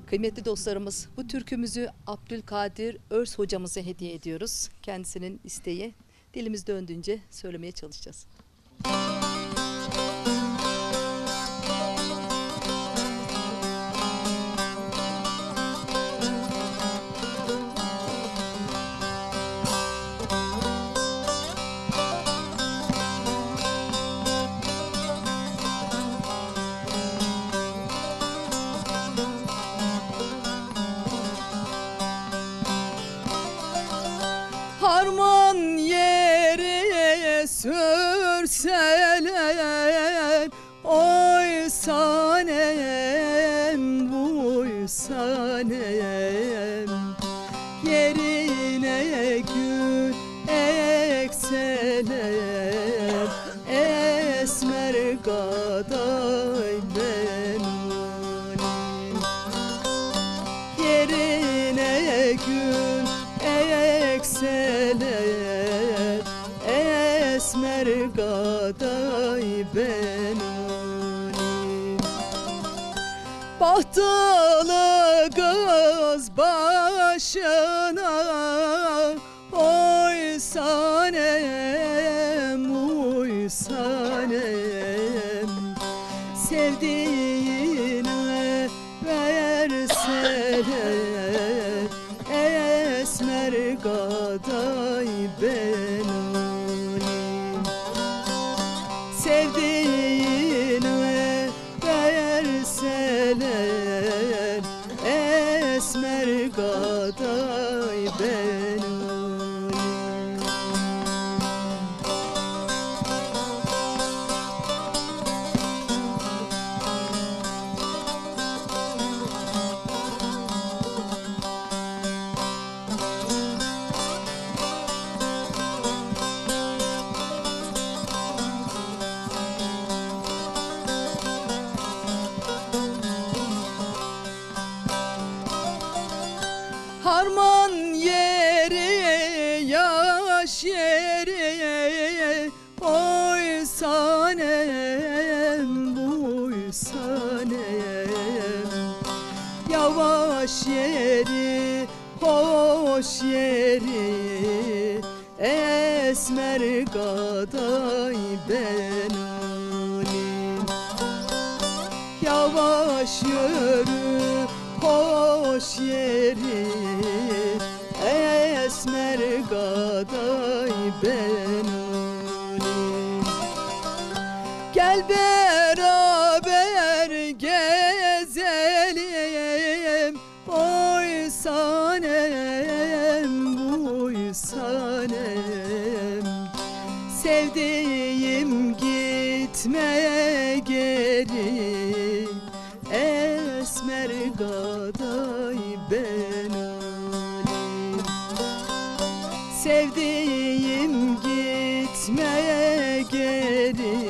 Kıymetli dostlarımız, bu türkümüzü Abdülkadir Örs hocamıza hediye ediyoruz. Kendisinin isteği, dilimiz döndüğünce söylemeye çalışacağız. Harman yere sürseler, oy sanem, buy sanem. Yerine gül ekseler, esmer gaday benim. Yerine gül ekseler, esmer gaday benim. Bahtalı kız başına, oy sanem, uy sanem. Sevdiğine verseler, esmer gaday benim. Sevdiğine verseler, esmer gaday benim. Harman yeri, yaş yeri, oy sanem, buy sanem. Yavaş yeri, hoş yeri, esmer gaday benim. Yavaş yürü, hoş yeri, esmer gaday benim. Gel beraber gezelim, oy sanem, buy sanem. Sevdiğim gitme geri, esmer gaday benim. Sevdiğim gitme geri,